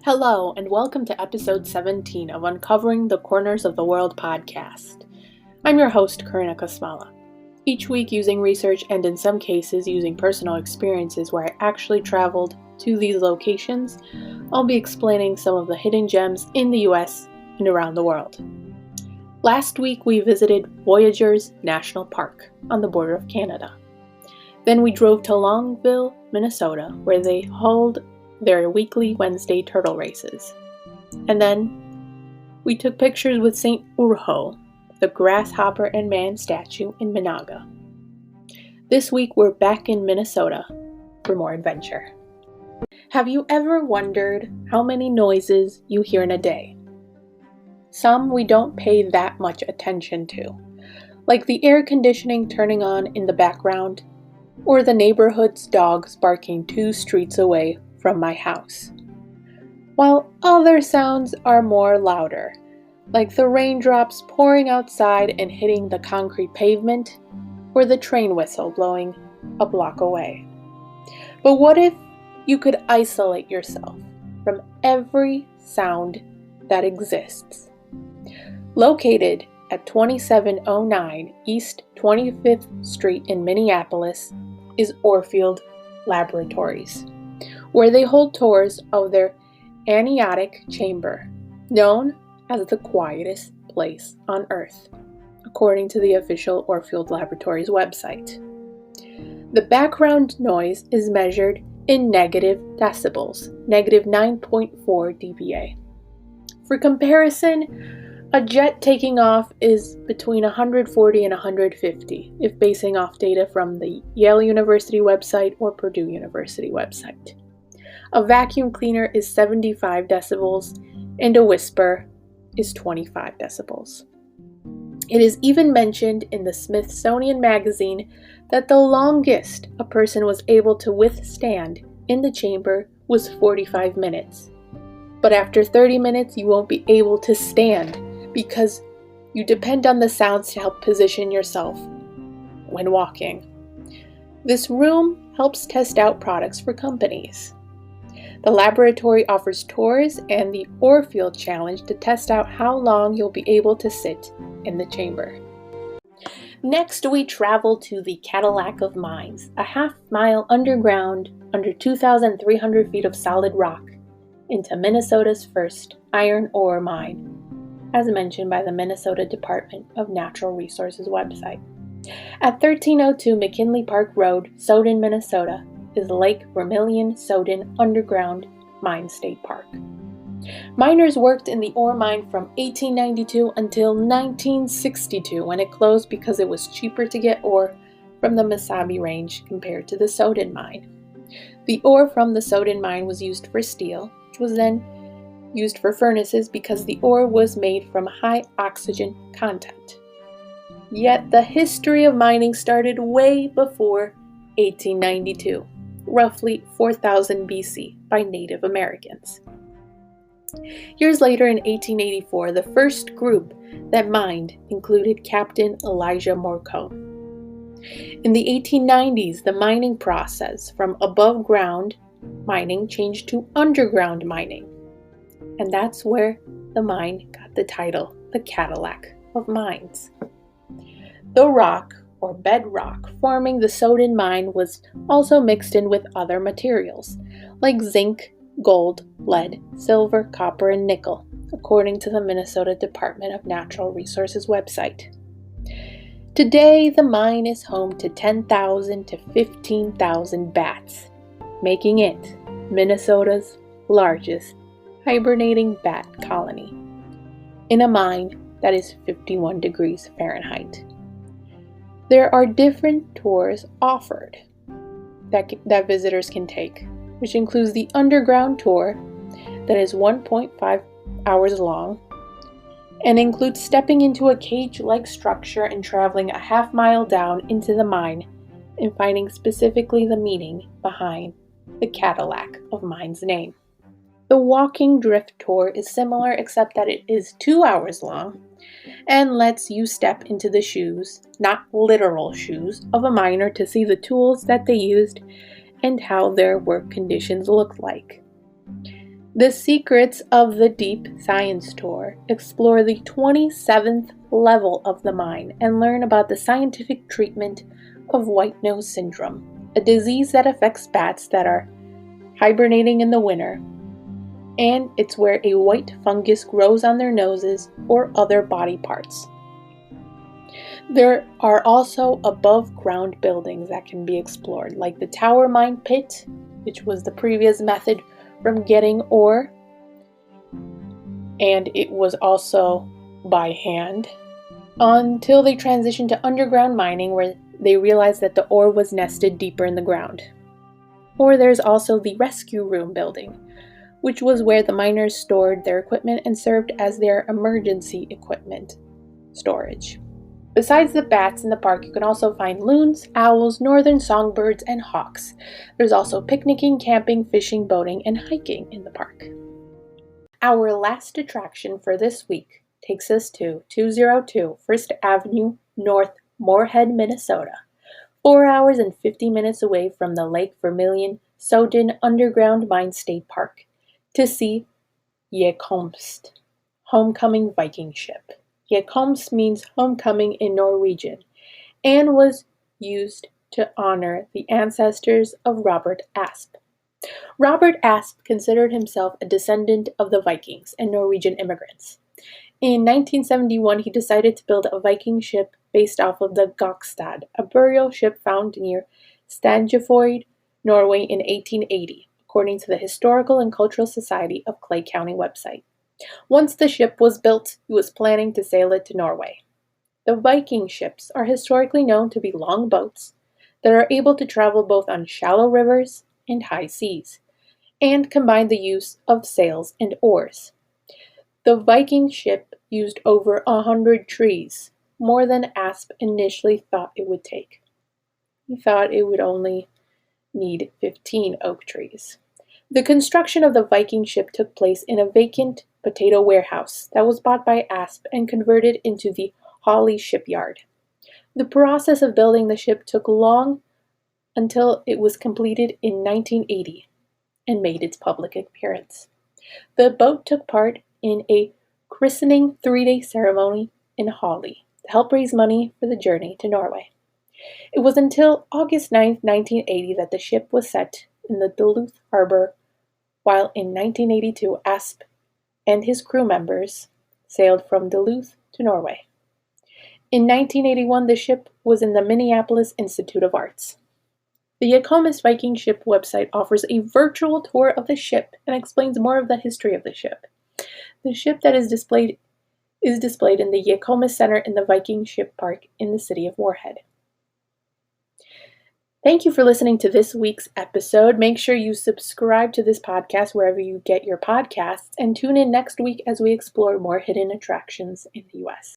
Hello, and welcome to episode 17 of Uncovering the Corners of the World podcast. I'm your host, Karina Kosmala. Each week, using research and in some cases using personal experiences where I actually traveled to these locations, I'll be explaining some of the hidden gems in the US and around the world. Last week, we visited Voyageurs National Park on the border of Canada. Then we drove to Longville, Minnesota, where they hold their weekly Wednesday turtle races. And then we took pictures with St. Urho, the grasshopper and man statue in Minaga. This week we're back in Minnesota for more adventure. Have you ever wondered how many noises you hear in a day? Some we don't pay that much attention to, like the air conditioning turning on in the background, or the neighborhood's dogs barking 2 streets away from my house. While other sounds are more louder, like the raindrops pouring outside and hitting the concrete pavement, or the train whistle blowing a block away. But what if you could isolate yourself from every sound that exists? Located at 2709 East 25th Street in Minneapolis is Orfield Laboratories, where they hold tours of their amniotic chamber, known as the quietest place on Earth, according to the official Orfield Laboratories website. The background noise is measured in negative decibels, negative 9.4 dBA. For comparison, a jet taking off is between 140 and 150, if basing off data from the Yale University website or Purdue University website. A vacuum cleaner is 75 decibels, and a whisper is 25 decibels. It is even mentioned in the Smithsonian magazine that the longest a person was able to withstand in the chamber was 45 minutes. But after 30 minutes, you won't be able to stand because you depend on the sounds to help position yourself when walking. This room helps test out products for companies. The laboratory offers tours and the Orfield Challenge to test out how long you'll be able to sit in the chamber. Next, we travel to the Cadillac of Mines, a half-mile underground, under 2,300 feet of solid rock, into Minnesota's first iron ore mine, as mentioned by the Minnesota Department of Natural Resources website. At 1302 McKinley Park Road, Soudan, Minnesota, is Lake Vermilion-Soudan Underground Mine State Park. Miners worked in the ore mine from 1892 until 1962, when it closed because it was cheaper to get ore from the Mesabi Range compared to the Soudan mine. The ore from the Soudan mine was used for steel, which was then used for furnaces because the ore was made from high oxygen content. Yet the history of mining started way before 1892, roughly 4000 BC, by Native Americans. Years later, in 1884, the first group that mined included Captain Elijah Morcombe. In the 1890s, the mining process from above ground mining changed to underground mining, and that's where the mine got the title, the Cadillac of Mines. The rock, or bedrock, forming the Soudan mine was also mixed in with other materials, like zinc, gold, lead, silver, copper, and nickel, according to the Minnesota Department of Natural Resources website. Today, the mine is home to 10,000 to 15,000 bats, making it Minnesota's largest hibernating bat colony, in a mine that is 51 degrees Fahrenheit. There are different tours offered that visitors can take, which includes the underground tour that is 1.5 hours long and includes stepping into a cage-like structure and traveling a half-mile down into the mine and finding specifically the meaning behind the Cadillac of Mines name. The walking drift tour is similar, except that it is 2 hours long and lets you step into the shoes, not literal shoes, of a miner to see the tools that they used and how their work conditions look like. The Secrets of the Deep Science Tour explore the 27th level of the mine and learn about the scientific treatment of white nose syndrome, a disease that affects bats that are hibernating in the winter, and it's where a white fungus grows on their noses or other body parts. There are also above-ground buildings that can be explored, like the Tower Mine Pit, which was the previous method from getting ore, and it was also by hand, until they transitioned to underground mining, where they realized that the ore was nested deeper in the ground. Or there's also the Rescue Room building, which was where the miners stored their equipment and served as their emergency equipment storage. Besides the bats in the park, you can also find loons, owls, northern songbirds, and hawks. There's also picnicking, camping, fishing, boating, and hiking in the park. Our last attraction for this week takes us to 202 First Avenue North, Moorhead, Minnesota, 4 hours and 50 minutes away from the Lake Vermilion-Soudan Underground Mine State Park, to see Quietest, homecoming Viking ship. Quietest means homecoming in Norwegian, and was used to honor the ancestors of Robert Asp. Robert Asp considered himself a descendant of the Vikings and Norwegian immigrants. In 1971, he decided to build a Viking ship based off of the Gokstad, a burial ship found near Stangefoid, Norway in 1880, according to the Historical and Cultural Society of Clay County website. Once the ship was built, he was planning to sail it to Norway. The Viking ships are historically known to be long boats that are able to travel both on shallow rivers and high seas, and combine the use of sails and oars. The Viking ship used over 100 trees, more than Asp initially thought it would take. He thought it would only need 15 oak trees. The construction of the Viking ship took place in a vacant potato warehouse that was bought by Asp and converted into the Hawley shipyard. The process of building the ship took long until it was completed in 1980 and made its public appearance. The boat took part in a christening 3-day ceremony in Hawley to help raise money for the journey to Norway. It was until August 9, 1980 that the ship was set in the Duluth harbor, while in 1982 Asp and his crew members sailed from Duluth to Norway. In 1981, the ship was in the Minneapolis Institute of Arts. The Quietest Viking ship website offers a virtual tour of the ship and explains more of the history of the ship. The ship that is displayed in the Quietest Center in the Viking Ship Park in the city of Moorhead. Thank you for listening to this week's episode. Make sure you subscribe to this podcast wherever you get your podcasts, and tune in next week as we explore more hidden attractions in the U.S.